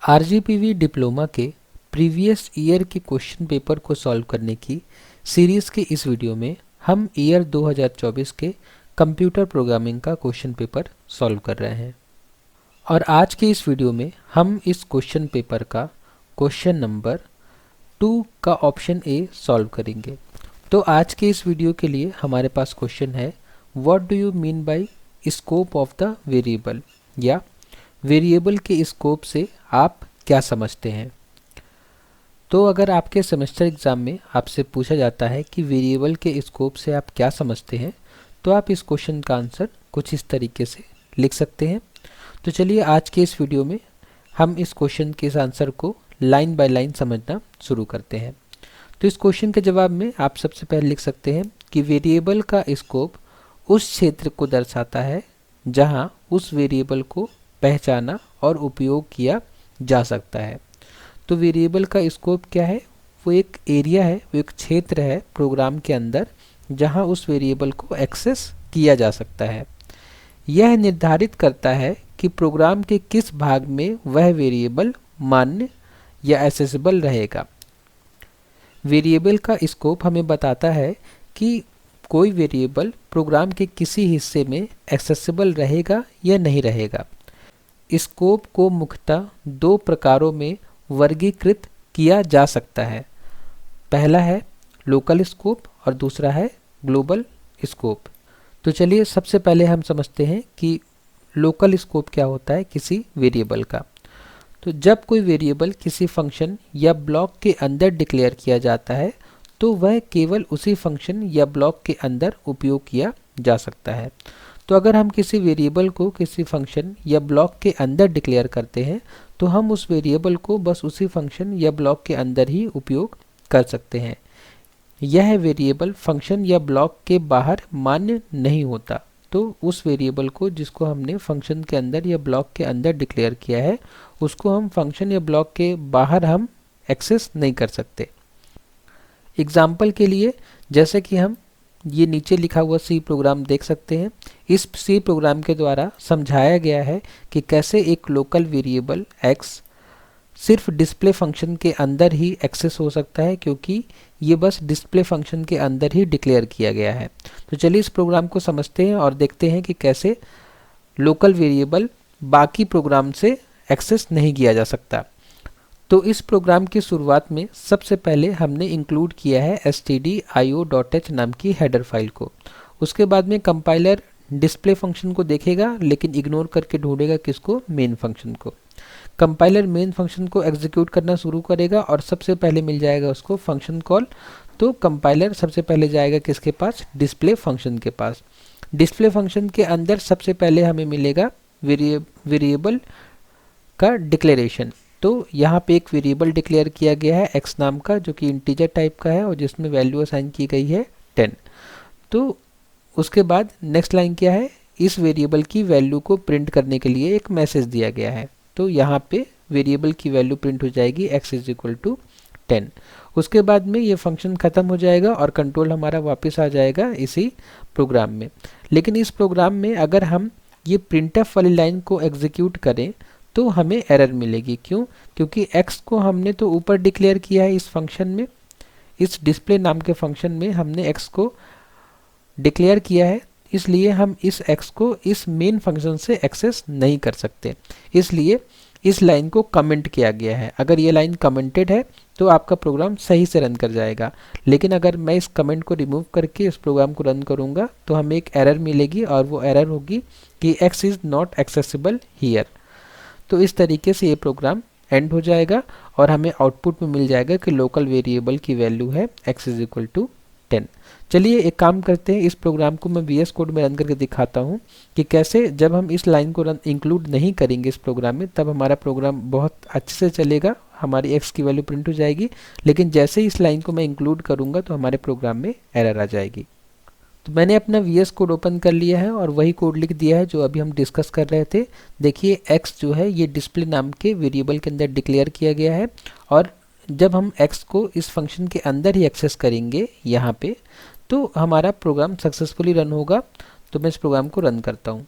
RGPV diploma के previous year के question paper को सॉल्व करने की सीरीज़ के इस वीडियो में हम ईयर 2024 के कंप्यूटर प्रोग्रामिंग का क्वेश्चन पेपर सॉल्व कर रहे हैं। और आज के इस वीडियो में हम इस क्वेश्चन पेपर का क्वेश्चन नंबर 2 का ऑप्शन ए सॉल्व करेंगे। तो आज के इस वीडियो के लिए हमारे पास क्वेश्चन है, what do you mean by scope of the variable, या वेरिएबल के स्कोप से आप क्या समझते हैं। तो अगर आपके सेमेस्टर एग्ज़ाम में आपसे पूछा जाता है कि वेरिएबल के स्कोप से आप क्या समझते हैं, तो आप इस क्वेश्चन का आंसर कुछ इस तरीके से लिख सकते हैं। तो चलिए आज के इस वीडियो में हम इस क्वेश्चन के इस आंसर को लाइन बाय लाइन समझना शुरू करते हैं। तो इस क्वेश्चन के जवाब में आप सबसे पहले लिख सकते हैं कि वेरिएबल का स्कोप उस क्षेत्र को दर्शाता है जहां उस वेरिएबल को पहचाना और उपयोग किया जा सकता है। तो वेरिएबल का स्कोप क्या है? वो एक एरिया है, वो एक क्षेत्र है प्रोग्राम के अंदर जहां उस वेरिएबल को एक्सेस किया जा सकता है। यह निर्धारित करता है कि प्रोग्राम के किस भाग में वह वेरिएबल मान्य या एक्सेसिबल रहेगा। वेरिएबल का स्कोप हमें बताता है कि कोई वेरिएबल प्रोग्राम के किसी हिस्से में एक्सेसिबल रहेगा या नहीं रहेगा। स्कोप को मुख्यतः दो प्रकारों में वर्गीकृत किया जा सकता है। पहला है लोकल स्कोप और दूसरा है ग्लोबल स्कोप। तो चलिए सबसे पहले हम समझते हैं कि लोकल स्कोप क्या होता है किसी वेरिएबल का। तो जब कोई वेरिएबल किसी फंक्शन या ब्लॉक के अंदर डिक्लेयर किया जाता है तो वह केवल उसी फंक्शन या ब्लॉक के अंदर उपयोग किया जा सकता है। तो अगर हम किसी वेरिएबल को किसी फंक्शन या ब्लॉक के अंदर डिक्लेयर करते हैं तो हम उस वेरिएबल को बस उसी फंक्शन या ब्लॉक के अंदर ही उपयोग कर सकते हैं। यह वेरिएबल फंक्शन या ब्लॉक के बाहर मान्य नहीं होता। तो उस वेरिएबल को जिसको हमने फंक्शन के अंदर या ब्लॉक के अंदर डिक्लेयर किया है उसको हम फंक्शन या ब्लॉक के बाहर हम एक्सेस नहीं कर सकते। एग्जाम्पल के लिए जैसे कि हम ये नीचे लिखा हुआ सी प्रोग्राम देख सकते हैं। इस सी प्रोग्राम के द्वारा समझाया गया है कि कैसे एक लोकल वेरिएबल x सिर्फ डिस्प्ले फंक्शन के अंदर ही एक्सेस हो सकता है, क्योंकि ये बस डिस्प्ले फंक्शन के अंदर ही डिक्लेयर किया गया है। तो चलिए इस प्रोग्राम को समझते हैं और देखते हैं कि कैसे लोकल वेरिएबल बाकी प्रोग्राम से एक्सेस नहीं किया जा सकता। तो इस प्रोग्राम की शुरुआत में सबसे पहले हमने इंक्लूड किया है stdio.h नाम की हेडर फाइल को। उसके बाद में कंपाइलर डिस्प्ले फंक्शन को देखेगा लेकिन इग्नोर करके ढूंढेगा किसको? मेन फंक्शन को। कंपाइलर मेन फंक्शन को एग्जीक्यूट करना शुरू करेगा और सबसे पहले मिल जाएगा उसको फंक्शन कॉल। तो कंपाइलर सबसे पहले जाएगा किसके पास? डिस्प्ले फंक्शन के पास। डिस्प्ले फंक्शन के अंदर सबसे पहले हमें मिलेगा वेरिएबल का डिक्लेरेशन। तो यहाँ पे एक वेरिएबल डिक्लेयर किया गया है x नाम का, जो कि इंटीजर टाइप का है और जिसमें वैल्यू असाइन की गई है 10। तो उसके बाद नेक्स्ट लाइन क्या है? इस वेरिएबल की वैल्यू को प्रिंट करने के लिए एक मैसेज दिया गया है। तो यहाँ पे वेरिएबल की वैल्यू प्रिंट हो जाएगी x = 10। उसके बाद में ये फंक्शन ख़त्म हो जाएगा और कंट्रोल हमारा वापस आ जाएगा इसी प्रोग्राम में। लेकिन इस प्रोग्राम में अगर हम ये प्रिंटफ वाली लाइन को एग्जीक्यूट करें तो हमें एरर मिलेगी। क्यों? क्योंकि x को हमने तो ऊपर डिक्लेयर किया है इस फंक्शन में, इस डिस्प्ले नाम के फंक्शन में हमने x को डिक्लेयर किया है, इसलिए हम इस x को इस मेन फंक्शन से एक्सेस नहीं कर सकते। इसलिए इस लाइन को कमेंट किया गया है। अगर ये लाइन कमेंटेड है तो आपका प्रोग्राम सही से रन कर जाएगा, लेकिन अगर मैं इस कमेंट को रिमूव करके इस प्रोग्राम को रन करूँगा तो हमें एक एरर मिलेगी और वो एरर होगी कि x is not accessible here. तो इस तरीके से ये प्रोग्राम एंड हो जाएगा और हमें आउटपुट में मिल जाएगा कि लोकल वेरिएबल की वैल्यू है x = 10। चलिए एक काम करते हैं, इस प्रोग्राम को मैं VS कोड में रन करके दिखाता हूँ कि कैसे जब हम इस लाइन को इंक्लूड नहीं करेंगे इस प्रोग्राम में तब हमारा प्रोग्राम बहुत अच्छे से चलेगा, हमारी x की वैल्यू प्रिंट हो जाएगी। लेकिन जैसे ही इस लाइन को मैं इंक्लूड करूँगा तो हमारे प्रोग्राम में एरर आ जाएगी। तो मैंने अपना VS कोड ओपन कर लिया है और वही कोड लिख दिया है जो अभी हम डिस्कस कर रहे थे। देखिए x जो है ये डिस्प्ले नाम के वेरिएबल के अंदर डिक्लेयर किया गया है और जब हम x को इस फंक्शन के अंदर ही एक्सेस करेंगे यहाँ पे तो हमारा प्रोग्राम सक्सेसफुली रन होगा। तो मैं इस प्रोग्राम को रन करता हूँ।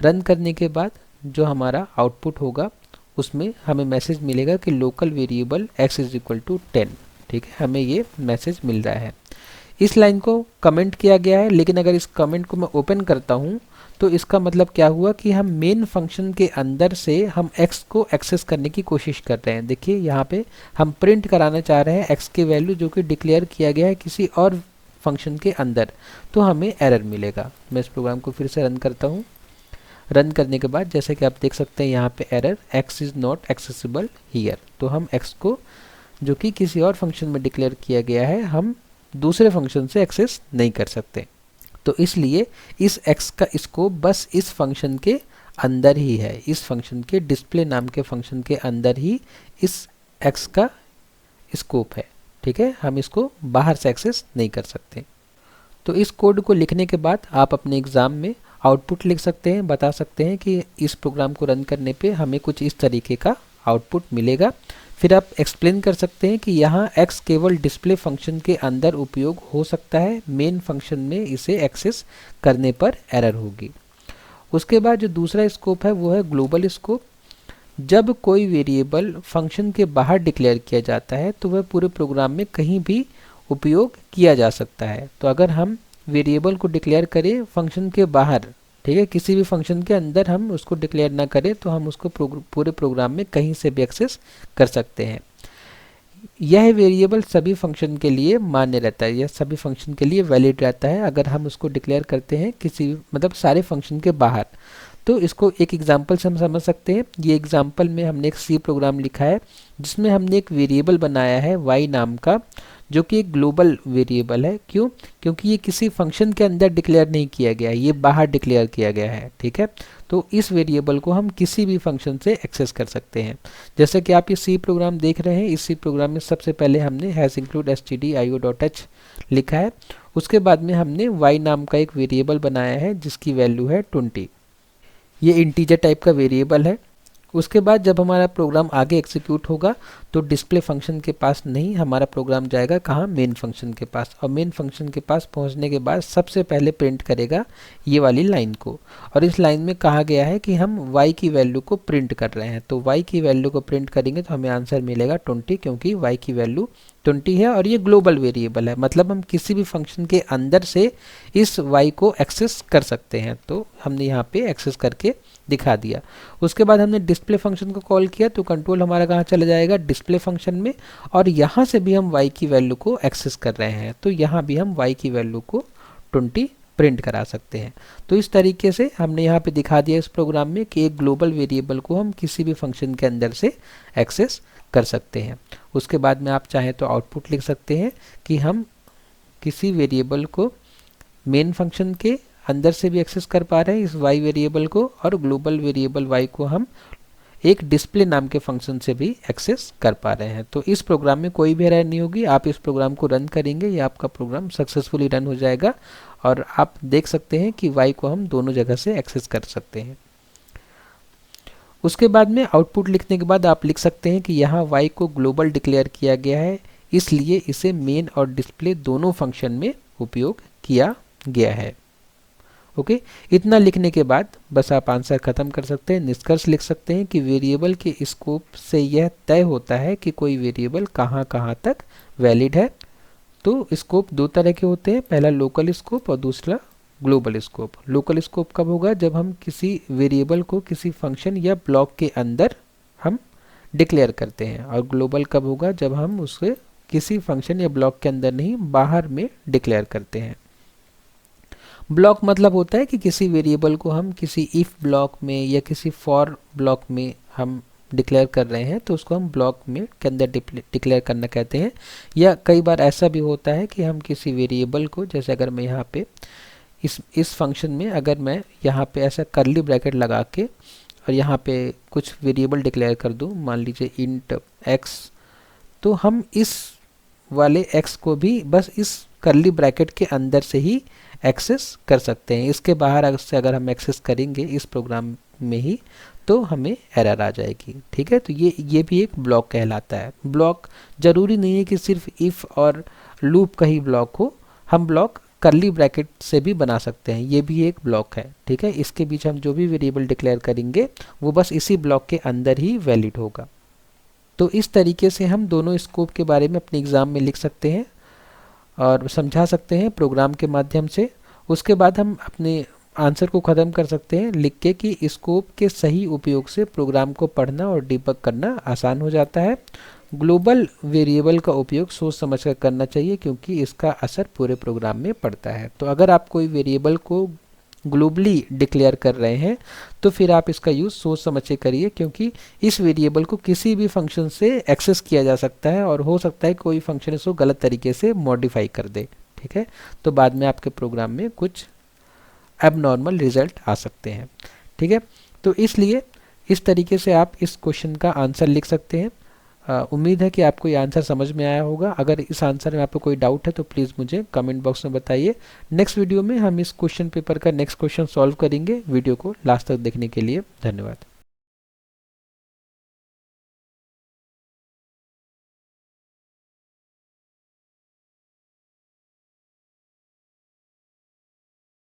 रन करने के बाद जो हमारा आउटपुट होगा उसमें हमें मैसेज मिलेगा कि local variable x is equal to 10। ठीक है, हमें ये मैसेज मिल रहा है। इस लाइन को कमेंट किया गया है, लेकिन अगर इस कमेंट को मैं ओपन करता हूँ तो इसका मतलब क्या हुआ कि हम मेन फंक्शन के अंदर से हम x को एक्सेस करने की कोशिश कर रहे हैं। देखिए यहाँ पे हम प्रिंट कराना चाह रहे हैं x की वैल्यू जो कि डिक्लेयर किया गया है किसी और फंक्शन के अंदर, तो हमें एरर मिलेगा। मैं इस प्रोग्राम को फिर से रन करता हूँ। रन करने के बाद जैसे कि आप देख सकते हैं यहाँ पे error x is not accessible here. तो हम x को जो कि किसी और फंक्शन में डिक्लेयर किया गया है हम दूसरे फंक्शन से एक्सेस नहीं कर सकते। तो इसलिए इस x का स्कोप बस इस फंक्शन के अंदर ही है, इस फंक्शन के डिस्प्ले नाम के फंक्शन के अंदर ही इस x का स्कोप है। ठीक है, हम इसको बाहर से एक्सेस नहीं कर सकते। तो इस कोड को लिखने के बाद आप अपने एग्ज़ाम में आउटपुट लिख सकते हैं, बता सकते हैं कि इस प्रोग्राम को रन करने पे हमें कुछ इस तरीके का आउटपुट मिलेगा। फिर आप एक्सप्लेन कर सकते हैं कि यहाँ x केवल डिस्प्ले फंक्शन के अंदर उपयोग हो सकता है, मेन फंक्शन में इसे एक्सेस करने पर एरर होगी। उसके बाद जो दूसरा स्कोप है वो है ग्लोबल स्कोप। जब कोई वेरिएबल फंक्शन के बाहर डिक्लेयर किया जाता है तो वह पूरे प्रोग्राम में कहीं भी उपयोग किया जा सकता है। तो अगर हम वेरिएबल को डिक्लेयर करें फंक्शन के बाहर, ठीक है, किसी भी फंक्शन के अंदर हम उसको डिक्लेयर ना करें तो हम उसको पूरे प्रोग्राम में कहीं से भी एक्सेस कर सकते हैं। यह वेरिएबल सभी फंक्शन के लिए मान्य रहता है, यह सभी फंक्शन के लिए वैलिड रहता है अगर हम उसको डिक्लेयर करते हैं किसी मतलब सारे फंक्शन के बाहर। तो इसको एक एग्जांपल से हम समझ सकते हैं। ये एग्जांपल में हमने एक सी प्रोग्राम लिखा है जिसमें हमने एक वेरिएबल बनाया है y नाम का, जो कि एक ग्लोबल वेरिएबल है। क्यों? क्योंकि ये किसी फंक्शन के अंदर डिक्लेयर नहीं किया गया है, ये बाहर डिक्लेयर किया गया है। ठीक है, तो इस वेरिएबल को हम किसी भी फंक्शन से एक्सेस कर सकते हैं। जैसे कि आप ये सी प्रोग्राम देख रहे हैं, इस सी प्रोग्राम में सबसे पहले हमने #stdio.h लिखा है। उसके बाद में हमने y नाम का एक वेरिएबल बनाया है जिसकी वैल्यू है 20। ये इंटीजर टाइप का वेरिएबल है। उसके बाद जब हमारा प्रोग्राम आगे एग्जीक्यूट होगा तो डिस्प्ले फंक्शन के पास नहीं, हमारा प्रोग्राम जाएगा कहाँ? मेन फंक्शन के पास। और मेन फंक्शन के पास पहुँचने के बाद सबसे पहले प्रिंट करेगा ये वाली लाइन को। और इस लाइन में कहा गया है कि हम y की वैल्यू को प्रिंट कर रहे हैं, तो y की वैल्यू को प्रिंट करेंगे तो हमें आंसर मिलेगा 20, क्योंकि y की वैल्यू 20 है और ये ग्लोबल वेरिएबल है, मतलब हम किसी भी फंक्शन के अंदर से इस y को एक्सेस कर सकते हैं। तो हमने यहाँ पे एक्सेस करके दिखा दिया। उसके बाद हमने डिस्प्ले फंक्शन को कॉल किया तो कंट्रोल हमारा कहाँ चला जाएगा? डिस्प्ले फंक्शन में। और यहाँ से भी हम y की वैल्यू को एक्सेस कर रहे हैं, तो यहाँ भी हम y की वैल्यू को 20 प्रिंट करा सकते हैं। तो इस तरीके से हमने यहाँ पे दिखा दिया इस प्रोग्राम में कि एक ग्लोबल वेरिएबल को हम किसी भी फंक्शन के अंदर से एक्सेस कर सकते हैं। उसके बाद में आप चाहें तो आउटपुट लिख सकते हैं कि हम किसी वेरिएबल को मेन फंक्शन के अंदर से भी एक्सेस कर पा रहे हैं इस y वेरिएबल को, और ग्लोबल वेरिएबल y को हम एक डिस्प्ले नाम के फंक्शन से भी एक्सेस कर पा रहे हैं। तो इस प्रोग्राम में कोई भी एरर नहीं होगी। आप इस प्रोग्राम को रन करेंगे या आपका प्रोग्राम सक्सेसफुली रन हो जाएगा और आप देख सकते हैं कि y को हम दोनों जगह से एक्सेस कर सकते हैं। उसके बाद में आउटपुट लिखने के बाद आप लिख सकते हैं कि यहाँ y को ग्लोबल डिक्लेयर किया गया है, इसलिए इसे मेन और डिस्प्ले दोनों फंक्शन में उपयोग किया गया है। ओके, इतना लिखने के बाद बस आप आंसर खत्म कर सकते हैं। निष्कर्ष लिख सकते हैं कि वेरिएबल के स्कोप से यह तय होता है कि कोई वेरिएबल कहाँ कहाँ तक वैलिड है। तो स्कोप दो तरह के होते हैं, पहला लोकल स्कोप और दूसरा ग्लोबल स्कोप। लोकल स्कोप कब होगा? जब हम किसी वेरिएबल को किसी फंक्शन या ब्लॉक के अंदर हम डिक्लेयर करते हैं, और ग्लोबल कब होगा? जब हम उसे किसी फंक्शन या ब्लॉक के अंदर नहीं, बाहर में डिक्लेयर करते हैं। ब्लॉक मतलब होता है कि किसी वेरिएबल को हम किसी इफ ब्लॉक में या किसी फॉर ब्लॉक में हम डिक्लेयर कर रहे हैं, तो उसको हम ब्लॉक में के अंदर डिक्लेयर करना कहते हैं। या कई बार ऐसा भी होता है कि हम किसी वेरिएबल को, जैसे अगर मैं यहाँ पे इस फंक्शन में अगर मैं यहाँ पे ऐसा कर्ली ब्रैकेट लगा के और यहाँ पे कुछ वेरिएबल डिक्लेयर कर दूँ, मान लीजिए इंट x, तो हम इस वाले x को भी बस इस कर्ली ब्रैकेट के अंदर से ही एक्सेस कर सकते हैं। इसके बाहर से अगर हम एक्सेस करेंगे इस प्रोग्राम में ही तो हमें एरर आ जाएगी। ठीक है, तो ये भी एक ब्लॉक कहलाता है। ब्लॉक जरूरी नहीं है कि सिर्फ इफ़ और लूप का ही ब्लॉक हो, हम ब्लॉक कर्ली ब्रैकेट से भी बना सकते हैं, ये भी एक ब्लॉक है। ठीक है, इसके बीच हम जो भी वेरिएबल डिक्लेयर करेंगे वो बस इसी ब्लॉक के अंदर ही वैलिड होगा। तो इस तरीके से हम दोनों स्कोप के बारे में अपने एग्ज़ाम में लिख सकते हैं और समझा सकते हैं प्रोग्राम के माध्यम से। उसके बाद हम अपने आंसर को ख़त्म कर सकते हैं लिख के कि स्कोप के सही उपयोग से प्रोग्राम को पढ़ना और डिबग करना आसान हो जाता है। ग्लोबल वेरिएबल का उपयोग सोच समझ कर करना चाहिए क्योंकि इसका असर पूरे प्रोग्राम में पड़ता है। तो अगर आप कोई वेरिएबल को ग्लोबली डिक्लेयर कर रहे हैं तो फिर आप इसका यूज़ सोच समझ के करिए, क्योंकि इस वेरिएबल को किसी भी फंक्शन से एक्सेस किया जा सकता है और हो सकता है कोई फंक्शन इसको गलत तरीके से मॉडिफाई कर दे। ठीक है, तो बाद में आपके प्रोग्राम में कुछ एबनॉर्मल रिजल्ट आ सकते हैं। ठीक है, तो इसलिए इस तरीके से आप इस क्वेश्चन का आंसर लिख सकते हैं। उम्मीद है कि आपको ये आंसर समझ में आया होगा। अगर इस आंसर में आपको कोई डाउट है तो प्लीज़ मुझे कमेंट बॉक्स में बताइए। नेक्स्ट वीडियो में हम इस क्वेश्चन पेपर का नेक्स्ट क्वेश्चन सॉल्व करेंगे। वीडियो को लास्ट तक देखने के लिए धन्यवाद।